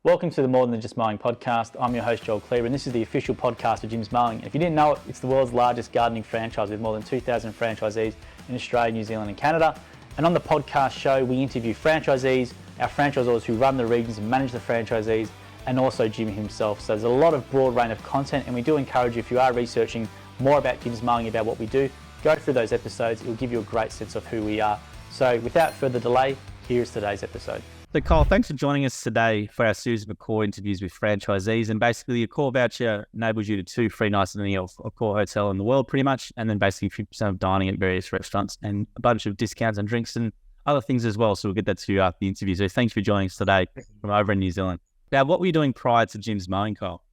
Welcome to the More Than Just Mowing podcast. I'm your host, Joel Cleaver, and this is the official podcast of Jim's Mowing. If you didn't know it, it's the world's largest gardening franchise with more than 2,000 franchisees in Australia, New Zealand and Canada. And on the podcast show, we interview franchisees, our franchisors who run the regions and manage the franchisees, and also Jim himself. So there's a lot of broad range of content, and we do encourage you, if you are researching more about Jim's Mowing, about what we do, go through those episodes. It will give you a great sense of who we are. So without further delay, here's today's episode. So Kyle, thanks for joining us today for our series of core interviews with franchisees. And basically your core voucher enables you to 2 free nights in any core hotel in the world pretty much. And then basically 50% of dining at various restaurants and a bunch of discounts and drinks and other things as well. So we'll get that to you after the interview. So thanks for joining us today from over in New Zealand. Now, what were you doing prior to Jim's Mowing, Kyle?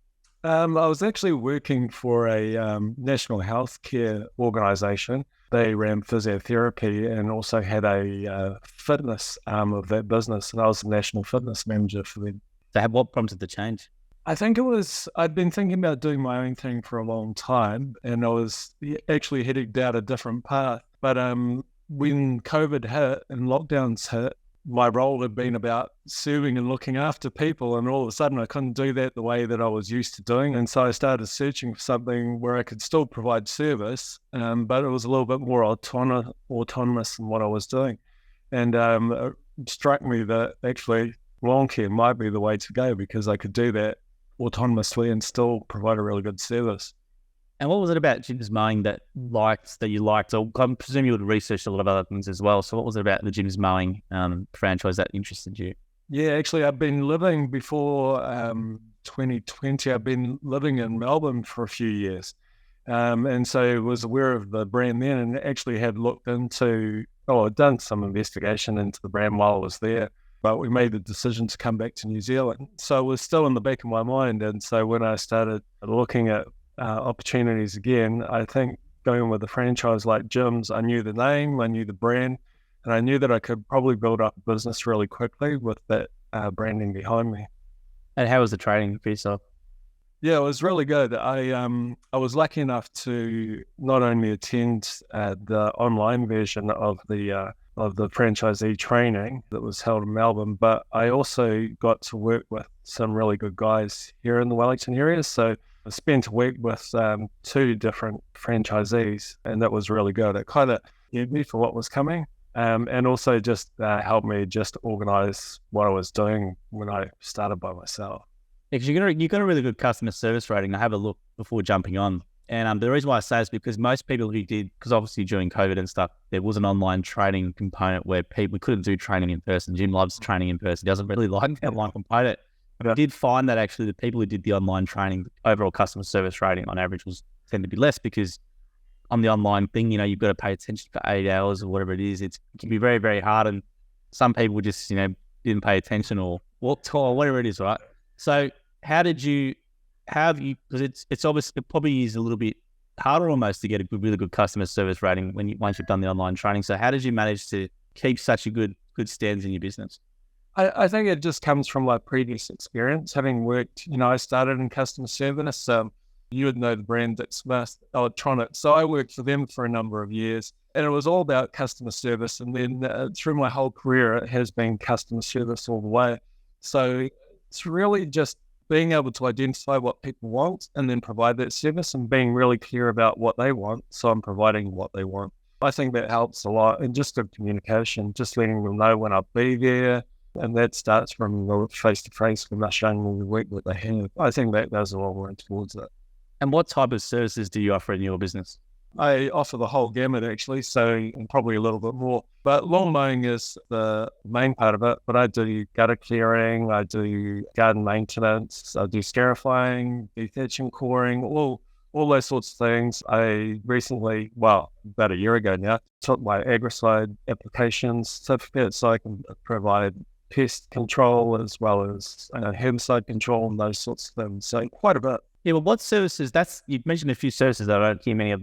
I was actually working for a national healthcare organisation. They ran physiotherapy and also had a fitness arm of that business, and I was the national fitness manager for them. So what prompted the change? I think I'd been thinking about doing my own thing for a long time, and I was actually heading down a different path. But when COVID hit and lockdowns hit, my role had been about serving and looking after people, and all of a sudden I couldn't do that the way that I was used to doing. And so I started searching for something where I could still provide service, but it was a little bit more autonomous in what I was doing. And it struck me that actually lawn care might be the way to go, because I could do that autonomously and still provide a really good service. And what was it about Jim's Mowing that you liked? Or I presume you would have researched a lot of other things as well. So what was it about the Jim's Mowing franchise that interested you? Yeah, actually, I've been living before 2020. I've been living in Melbourne for a few years. And so I was aware of the brand then, and actually had I'd done some investigation into the brand while I was there. But we made the decision to come back to New Zealand. So it was still in the back of my mind. And so when I started looking at opportunities again, I think going with a franchise like Jim's, I knew the name, I knew the brand, and I knew that I could probably build up a business really quickly with that branding behind me. And how was the training for yourself? Yeah, it was really good. I was lucky enough to not only attend the online version of the franchisee training that was held in Melbourne, but I also got to work with some really good guys here in the Wellington area. So I spent a week with 2 different franchisees, and that was really good. It kind of geared me for what was coming, and also just helped me just organise what I was doing when I started by myself. Because you got a really good customer service rating. I have a look before jumping on. And the reason why I say is because most people who did, because obviously during COVID and stuff, there was an online training component where people couldn't do training in person. Jim loves training in person. He doesn't really like the online component. But I did find that actually the people who did the online training, the overall customer service rating on average tend to be less, because on the online thing, you've got to pay attention for 8 hours or whatever it is. It can be very, very hard. And some people just, didn't pay attention or walked or whatever it is, right? So how have you, because it's obviously, it probably is a little bit harder almost to get a really good customer service rating once you've done the online training. So how did you manage to keep such a good stands in your business? I think it just comes from my previous experience, having worked, I started in customer service. You would know the brand that's Smith Electronics. So I worked for them for a number of years, and it was all about customer service. And then through my whole career, it has been customer service all the way. So it's really just being able to identify what people want and then provide that service, and being really clear about what they want. So I'm providing what they want. I think that helps a lot. And just good communication, just letting them know when I'll be there. And that starts from face-to-face when they're showing me the work that they have. I think that goes a long way towards it. And what type of services do you offer in your business? I offer the whole gamut, actually, and probably a little bit more. But lawn mowing is the main part of it. But I do gutter clearing, I do garden maintenance, I do scarifying, dethatching, coring, all those sorts of things. I recently, about a year ago now, took my agricide application certificate so I can provide pest control as well as herbicide control and those sorts of things. So quite a bit. Yeah, well, what services, you've mentioned a few services that I don't hear many of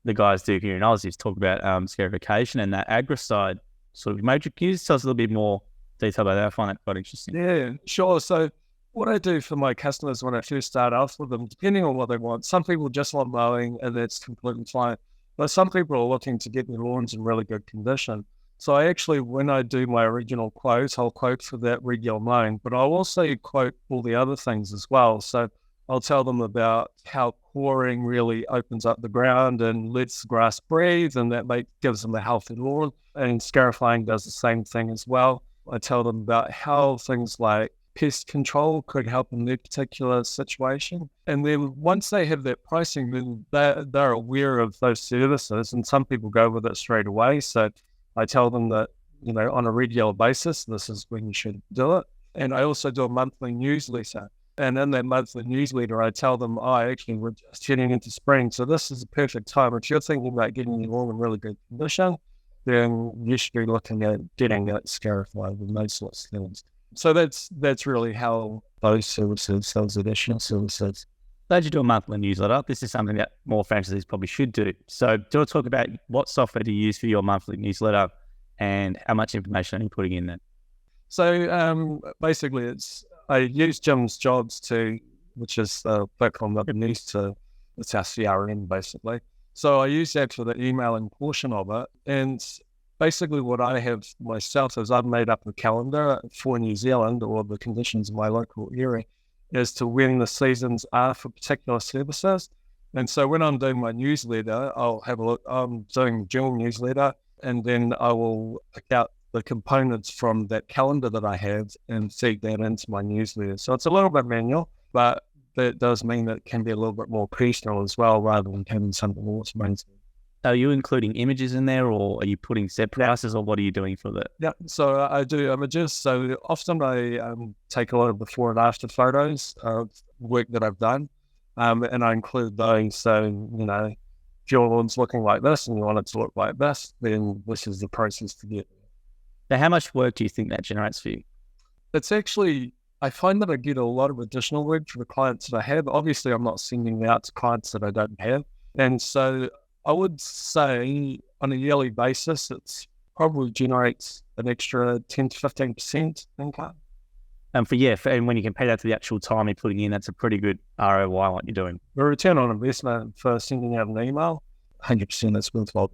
the guys do here in Aussies talk about scarification and that agricide sort of matrix. Can you just tell us a little bit more detail about that? I find that quite interesting. Yeah, sure. So what I do for my customers when I first start off with them, depending on what they want, some people just want mowing and that's completely fine. But some people are looking to get their lawns in really good condition. So I actually, when I do my original quote, I'll quote for that regular mowing, but I'll also quote all the other things as well. So I'll tell them about how coring really opens up the ground and lets the grass breathe, and gives them a healthy lawn. And scarifying does the same thing as well. I tell them about how things like pest control could help in their particular situation. And then once they have that pricing, then they're aware of those services, and some people go with it straight away. So I tell them that, on a regular basis, this is when you should do it. And I also do a monthly newsletter. And in that monthly newsletter, I tell them, actually, we're just heading into spring. So this is the perfect time. If you're thinking about getting your lawn in really good condition, then you should be looking at getting it scarified and those sorts of things. So that's really how those additional services. Glad you do a monthly newsletter. This is something that more franchisees probably should do. So do you want to talk about what software do you use for your monthly newsletter and how much information are you putting in there? So basically I use Jim's Jobs which is the platform that we use it's our CRM basically. So I use that for the emailing portion of it. And basically what I have myself is I've made up a calendar for New Zealand or the conditions in my local area as to when the seasons are for particular services. And so when I'm doing my newsletter, I'll have a look. I'm doing dual newsletter, and then I will pick out the components from that calendar that I have and feed that into my newsletter. So it's a little bit manual, but that does mean that it can be a little bit more personal as well, rather than having something automated. Are you including images in there, or are you putting set prices, or what are you doing for that? Yeah, so I do images. So often I take a lot of before and after photos of work that I've done, and I include those. So, if your lawn's looking like this and you want it to look like this, then this is the process to get there. Now, how much work do you think that generates for you? It's actually, I find that I get a lot of additional work for the clients that I have. Obviously, I'm not sending it out to clients that I don't have. And so I would say on a yearly basis, it's probably generates an extra 10 to 15% income. And when you compare that to the actual time you're putting in, that's a pretty good ROI what you're doing. The return on investment for sending out an email, 100% is worthwhile.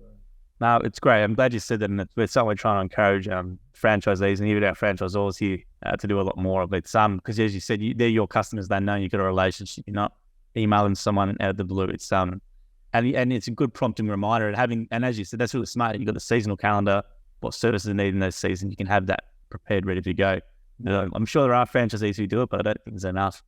No, it's great. I'm glad you said that, and we're certainly trying to encourage franchisees and even our franchisors here to do a lot more of it. Because as you said, they're your customers. They know you've got a relationship. You're not emailing someone out of the blue. It's and it's a good prompting reminder. And as you said, that's really smart. You've got the seasonal calendar, what services are needed in those seasons. You can have that prepared, ready to go. I'm sure there are franchisees who do it, but I don't think there's enough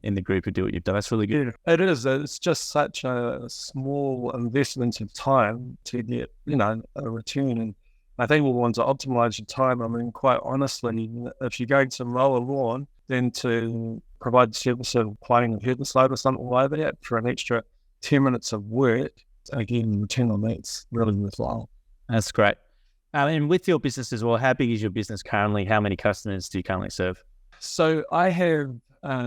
in the group who do what you've done. That's really good. It is. It's just such a small investment of time to get, a return. And I think we want to optimize your time. I mean, quite honestly, if you're going to mow a lawn, then to provide the service of planting a herbicide or something like that for an extra 10 minutes of work, again, return on that's really worthwhile. That's great. And with your business as well, how big is your business currently? How many customers do you currently serve? So I have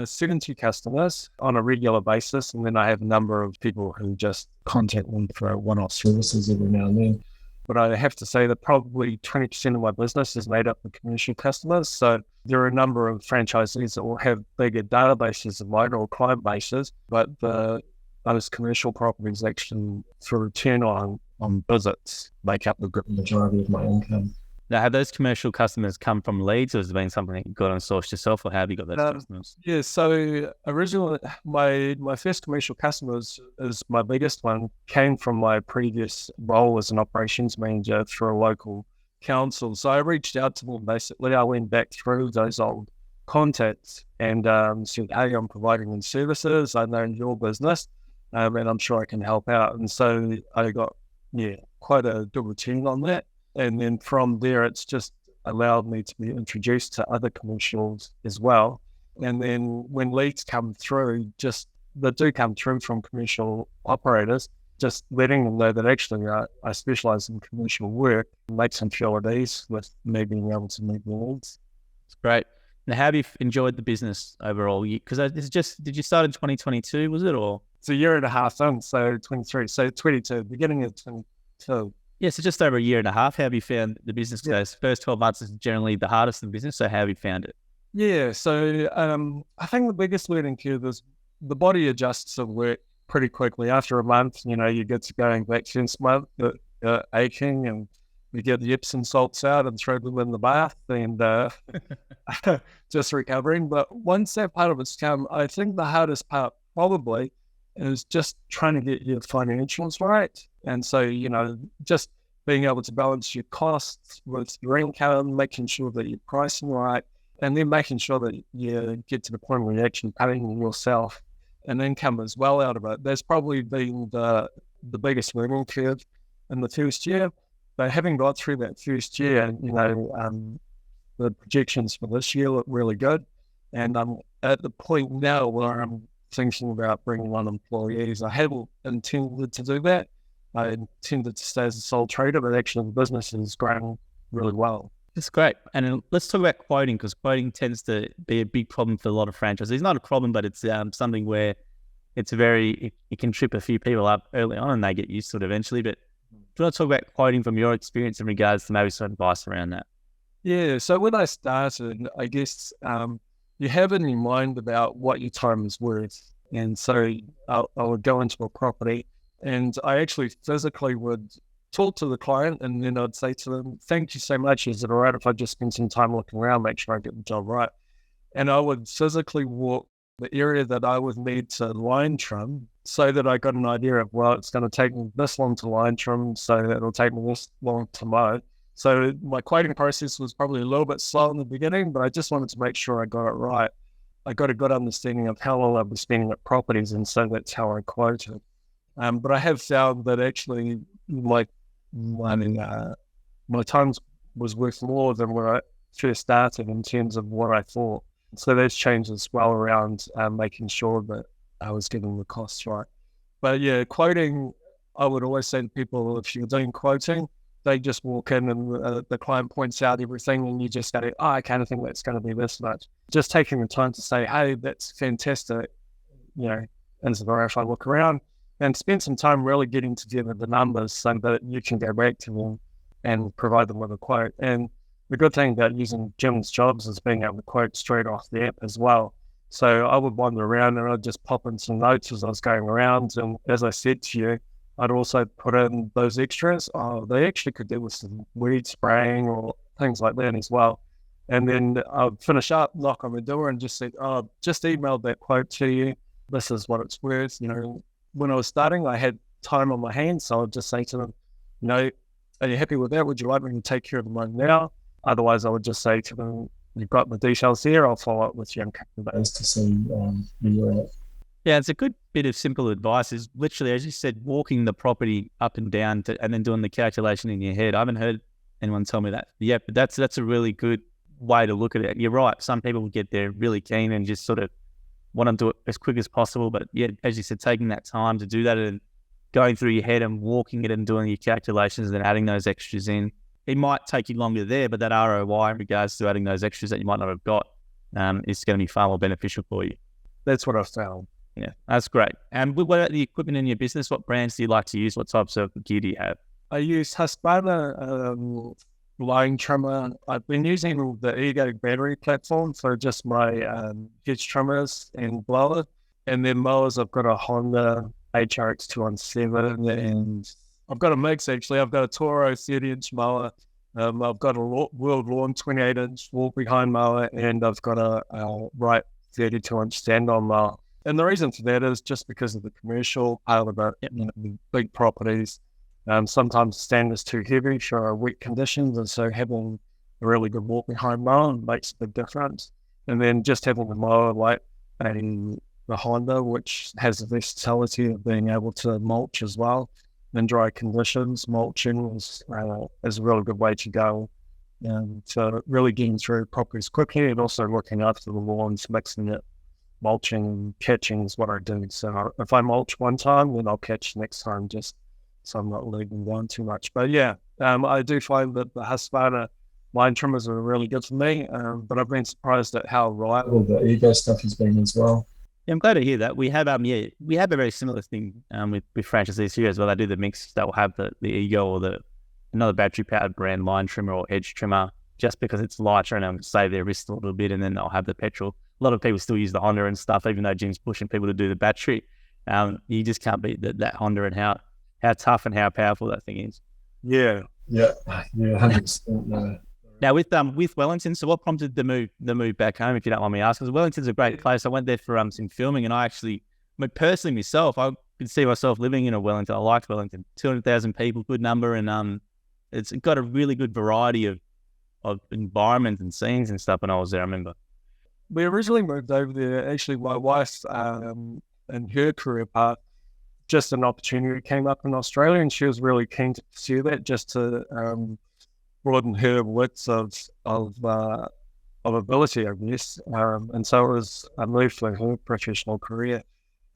70 customers on a regular basis, and then I have a number of people who just contact me for one-off services every now and then. But I have to say that probably 20% of my business is made up of commercial customers. So there are a number of franchisees that will have bigger databases of mine or client bases, but those commercial properties actually, for return on visits, make up the great majority of my income. Now, have those commercial customers come from leads, or has it been something that you got on source yourself, or how have you got those customers? Yeah, so originally, my first commercial customers is my biggest one, came from my previous role as an operations manager for a local council. So I reached out to them basically. I went back through those old contacts and said, hey, I'm providing them services. I know your business, and I'm sure I can help out. And so I got, quite a good return on that. And then from there, it's just allowed me to be introduced to other commercials as well. And then when leads come through, they do come through from commercial operators, just letting them know that actually I specialize in commercial work makes them feel at ease with me being able to meet their needs. It's great. Now, how have you enjoyed the business overall? Because did you start in 2022, was it, or? It's a year and a half in, so 23, so 22, beginning of 22. Yeah, so just over a year and a half. How have you found the business? Those first 12 months is generally the hardest in business. So how have you found it? Yeah, so I think the biggest learning curve is the body adjusts to work pretty quickly. After a month, you get to going back to month, aching and we get the Epsom salts out and throw them in the bath and just recovering. But once that part of it's come, I think the hardest part probably is just trying to get your financials right. And so, just being able to balance your costs with your income, making sure that you're pricing right, and then making sure that you get to the point where you're actually paying yourself an income as well out of it. That's probably been the biggest learning curve in the first year. But having got through that first year, the projections for this year look really good. And I'm at the point now where I'm thinking about bringing on employees. I haven't intended to do that. I intended to stay as a sole trader, but actually the business is growing really well. That's great. And let's talk about quoting, because quoting tends to be a big problem for a lot of franchisees. It's not a problem, but it's something where it can trip a few people up early on and they get used to it eventually. But do you want to talk about quoting from your experience in regards to maybe some advice around that? Yeah. So when I started, I guess you have in your mind about what your time is worth. And so I would go into a property and I actually physically would talk to the client, and then I'd say to them, thank you so much. Is it all right if I just spend some time looking around, make sure I get the job right? And I would physically walk the area that I would need to line trim so that I got an idea of, well, it's going to take me this long to line trim, so it'll take me this long to mow. So my quoting process was probably a little bit slow in the beginning, but I just wanted to make sure I got it right. I got a good understanding of how long I'd be spending at properties, and so that's how I quoted. But I have found that actually my time was worth more than when I first started in terms of what I thought. So that's changed as well around making sure that I was getting the costs right. But yeah, quoting, I would always say to people, if you're doing quoting, they just walk in and the client points out everything and you just go, I kind of think that's going to be this much. Just taking the time to say, hey, that's fantastic. Is it all right if I look around? And spend some time really getting together the numbers so that you can go back to them and provide them with a quote. And the good thing about using Jim's Jobs is being able to quote straight off the app as well. So I would wander around and I'd just pop in some notes as I was going around. And as I said to you, I'd also put in those extras. They actually could do with some weed spraying or things like that as well. And then I'd finish up, knock on the door and just say, just emailed that quote to you. This is what it's worth. When I was starting, I had time on my hands, so I'd just say to them, are you happy with that? Would you like me to take care of the money now? Otherwise, I would just say to them, you've got the details here. I'll follow up with you in a couple of days to see where you're at. Yeah, it's a good bit of simple advice. Is literally, as you said, walking the property up and down and then doing the calculation in your head. I haven't heard anyone tell me that. Yeah, but that's a really good way to look at it. You're right. Some people get there really keen and just sort of want to do it as quick as possible. But yeah, as you said, taking that time to do that and going through your head and walking it and doing your calculations and adding those extras in, it might take you longer there, but that ROI in regards to adding those extras that you might not have got is going to be far more beneficial for you. That's what I've found. Yeah, that's great. And what about the equipment in your business? What brands do you like to use? What types of gear do you have? I use Husqvarna line trimmer. I've been using the Ego battery platform for just my hedge trimmers and blower. And then mowers, I've got a Honda HRX 217 and I've got a mix actually. I've got a Toro 30-inch mower. I've got a World Lawn 28-inch walk behind mower, and I've got a Wright 32-inch stand-on mower. And the reason for that is just because of the commercial part of it, the big properties. Sometimes the stand is too heavy for wet conditions, and so having a really good walk behind mower makes a big difference. And then just having a mower like the Honda, which has the versatility of being able to mulch as well in dry conditions. Mulching is a really good way to go. So really getting through properties quickly and also looking after the lawns, mixing it. Mulching and catching is what I do. So if I mulch one time, then I'll catch next time, just so I'm not leaving one too much. But yeah, I do find that the Husqvarna line trimmers are really good for me, but I've been surprised at how reliable the Ego stuff has been as well. Yeah, I'm glad to hear that. We have we have a very similar thing with franchisees here as well. They do the mix. They'll have the Ego or another battery powered brand line trimmer or edge trimmer, just because it's lighter and it'll save their wrist a little bit, and then they'll have the petrol. A lot of people still use the Honda and stuff, even though Jim's pushing people to do the battery. You just can't beat that Honda and how tough and how powerful that thing is. Yeah, Yeah, yeah, 100%. No. Now with Wellington, so what prompted the move back home, if you don't mind me asking? Because Wellington's a great place. I went there for some filming, and I actually, personally myself, I could see myself living in a Wellington. I liked Wellington, 200,000 people, good number, and it's got a really good variety of environments and scenes and stuff. When I was there, I remember. We originally moved over there. Actually, my wife and her career path, just an opportunity came up in Australia, and she was really keen to pursue that, just to broaden her widths of ability, I guess. And so it was a move for her professional career.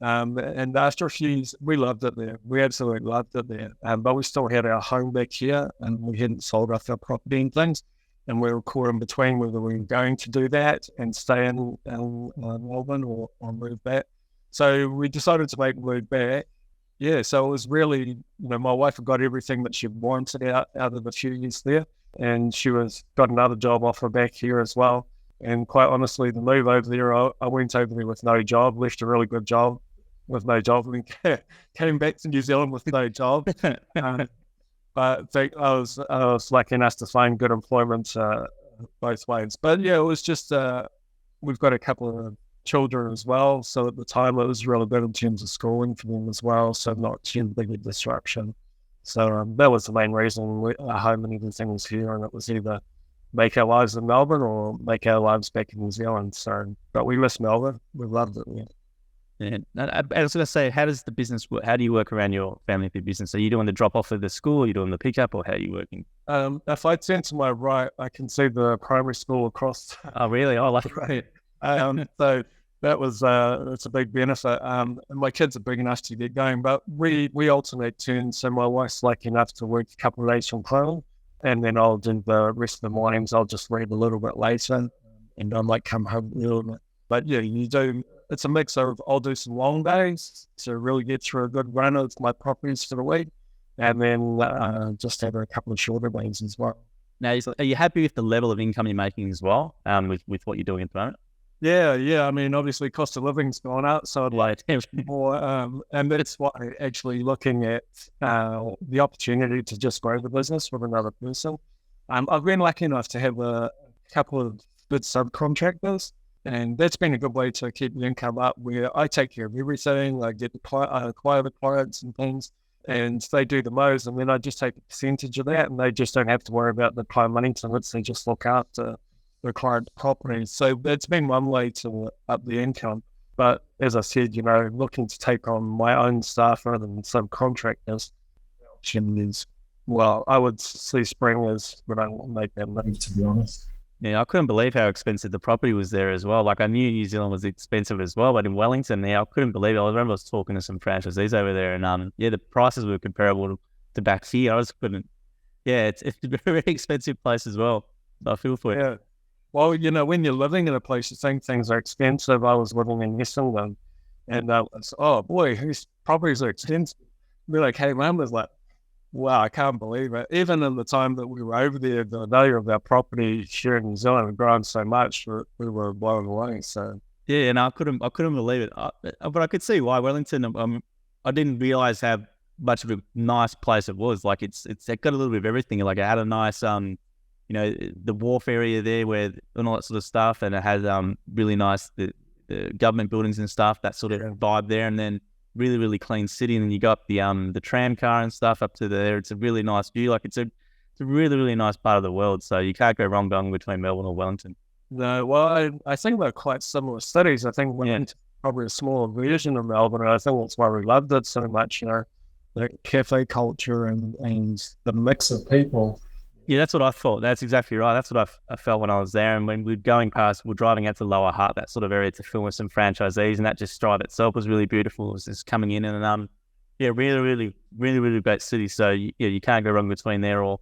And after a few years, we loved it there. We absolutely loved it there. But we still had our home back here, and we hadn't sold off our property and things. And we were caught in between whether we were going to do that and stay in Melbourne or move back. So we decided to make the move back. Yeah, so it was really, my wife had got everything that she wanted out of the few years there, and she got another job offer back here as well. And quite honestly, the move over there, I went over there with no job, left a really good job with no job, and came back to New Zealand with no job. But I was lucky enough to find good employment both ways. But yeah, it was just we've got a couple of children as well, so at the time it was really good in terms of schooling for them as well, so not too big a disruption. So that was the main reason our home and everything was here, and it was either make our lives in Melbourne or make our lives back in New Zealand. So, but we miss Melbourne. We loved it. Yeah. I was going to say, how does the business work? How do you work around your family for business? Are you doing the drop off of the school? Are you doing the pickup, or how are you working? If I turn to my right, I can see the primary school across. Oh, really? Oh, like right. So that was it's a big benefit. And my kids are big enough to get going, but we alternate turns. So my wife's lucky enough to work a couple of days from home, and then I'll do the rest of the mornings. I'll just read a little bit later, and I might come home a little bit. But yeah, you do. It's a mix of, I'll do some long days to really get through a good run of my properties for the week, and then just have a couple of shorter days as well. Now, are you happy with the level of income you're making as well, with what you're doing at the moment? Yeah. I mean, obviously, cost of living's gone up, so I'd like more. And that's why actually looking at the opportunity to just grow the business with another person. I've been lucky enough to have a couple of good subcontractors, and that's been a good way to keep the income up, where I take care of everything. I get the acquire the clients and things, and they do the mows, and then I just take a percentage of that, and they just don't have to worry about the client money to it. They just look after the client property. So that's been one way to up the income. But as I said, looking to take on my own staff rather than subcontractors, well, I would see spring as when I want to make that money, to be honest. Yeah, I couldn't believe how expensive the property was there as well. Like, I knew New Zealand was expensive as well, but in Wellington, I couldn't believe it. I remember I was talking to some franchisees over there, and the prices were comparable to back here. I just couldn't. Yeah, it's a very expensive place as well. So I feel for you. Yeah. Well, when you're living in a place, you think things are expensive. I was living in Essendon, and oh boy, whose properties are expensive. We came home, was like, wow, I can't believe it. Even in the time that we were over there, the value of our property here in New Zealand had grown so much, we were blown away. So yeah, and I couldn't believe it. But I could see why Wellington. I didn't realize how much of a nice place it was. Like, it's got a little bit of everything. Like, it had a nice the wharf area there and all that sort of stuff, and it has really nice the government buildings and stuff, that sort of vibe there, and then really, really clean city, and then you got the tram car and stuff up to there. It's a really nice view. Like, it's a really, really nice part of the world, so you can't go wrong going between Melbourne or Wellington. No, well, I think they're quite similar cities. I think Wellington's probably a smaller version of Melbourne, and I think that's why we loved it so much, the cafe culture and the mix of people. Yeah, that's what I thought. That's exactly right. That's what I felt when I was there. And when we're driving out to Lower Hutt, that sort of area, to film with some franchisees, and that just drive itself was really beautiful. It was just coming in, and really, really, really, really great city. So you can't go wrong between there or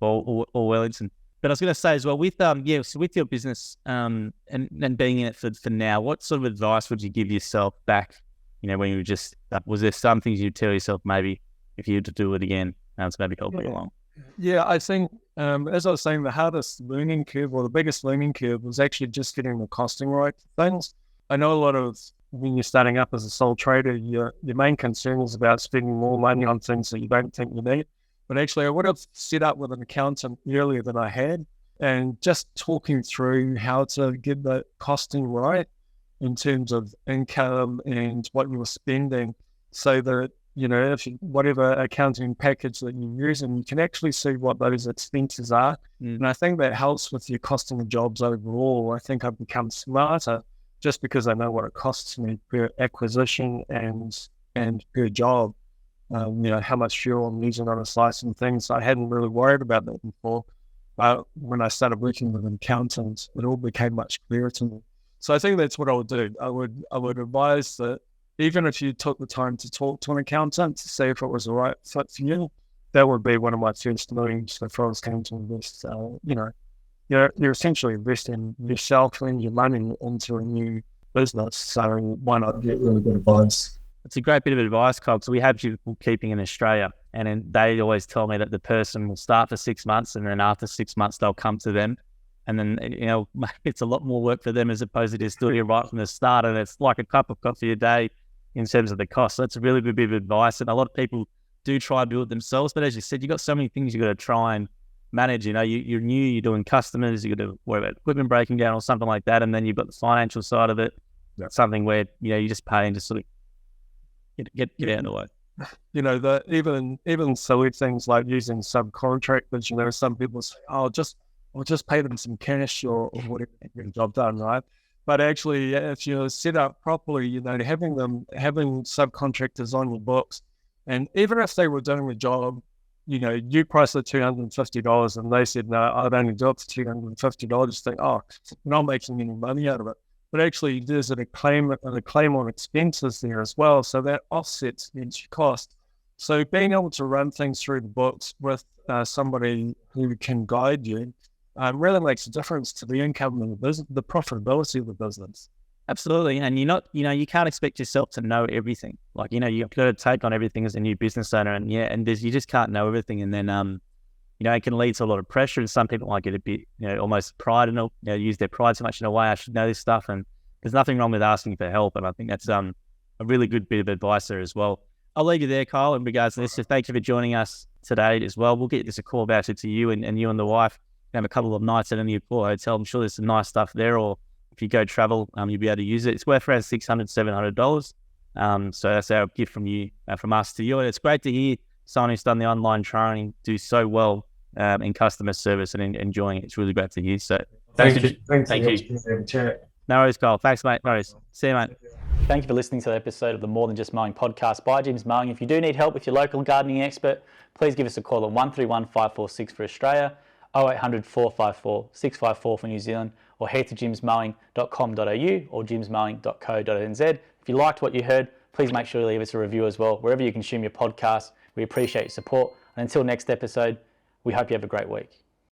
Wellington. But I was going to say as well, with so with your business and being in it for now, what sort of advice would you give yourself back? When you were just was there some things you'd tell yourself maybe if you had to do it again, to maybe help you along? Yeah, I think, as I was saying, the hardest learning curve, or the biggest learning curve, was actually just getting the costing right for things. I know a lot of, when you're starting up as a sole trader, your main concern is about spending more money on things that you don't think you need. But actually, I would have set up with an accountant earlier than I had, and just talking through how to get the costing right in terms of income and what you were spending, so that, if whatever accounting package that you're using, you can actually see what those expenses are. And I think that helps with your costing of jobs overall. I think I've become smarter just because I know what it costs me per acquisition and per job. How much fuel I'm using on a slice and things. I hadn't really worried about that before. But when I started working with an accountant, it all became much clearer to me. So I think that's what I would do. I would advise that even if you took the time to talk to an accountant to see if it was the right fit for you, that would be one of my first moves if I was going to invest. You're essentially investing yourself and your money into a new business. So why not get really good advice? It's a great bit of advice, Kyle, because we have people keeping in Australia, and then they always tell me that the person will start for 6 months, and then after 6 months they'll come to them, and then it's a lot more work for them as opposed to just doing it right from the start, and it's like a cup of coffee a day in terms of the cost. So that's a really good bit of advice, and a lot of people do try to do it themselves, but as you said, you've got so many things you've got to try and manage. You're new, you're doing customers, you've got to worry about equipment breaking down or something like that, and then you've got the financial side of it. That's something where you're just paying to sort of get out of the way. Even silly things like using subcontractors. Some people say, "Oh, I'll just pay them some cash or whatever to get the job done," right? But actually, if you're set up properly, having subcontractors on your books, and even if they were doing the job, you priced at $250, and they said, "No, I'd only do it for $250." Think, "Oh, you're not making any money out of it." But actually, there's a claim on expenses there as well, so that offsets each cost. So being able to run things through the books with somebody who can guide you really makes a difference to the income of the business, the profitability of the business. Absolutely, and you can't expect yourself to know everything. You've got to take on everything as a new business owner, and you just can't know everything, and then it can lead to a lot of pressure, and some people might get a bit, almost pride and use their pride so much in a way, I should know this stuff, and there's nothing wrong with asking for help, and I think that's a really good bit of advice there as well. I'll leave you there, Kyle, in regards to this. So thank you for joining us today as well. We'll get this a call voucher to you and you and the wife. Have a couple of nights at any Newport hotel. I'm sure there's some nice stuff there, or if you go travel, you'll be able to use it. It's worth around $600, $700. So that's our gift from us to you. And it's great to hear someone who's done the online training do so well in customer service and enjoying it. It's really great to hear. So thank you. No worries, Kyle. Thanks, mate. No worries. See you, mate. Thank you for listening to the episode of the More Than Just Mowing podcast by Jim's Mowing. If you do need help with your local gardening expert, please give us a call at 131 546 for Australia, 0800 454 654 for New Zealand, or head to jimsmowing.com.au or jimsmowing.co.nz. If you liked what you heard, please make sure to leave us a review as well, wherever you consume your podcast. We appreciate your support. And until next episode, we hope you have a great week.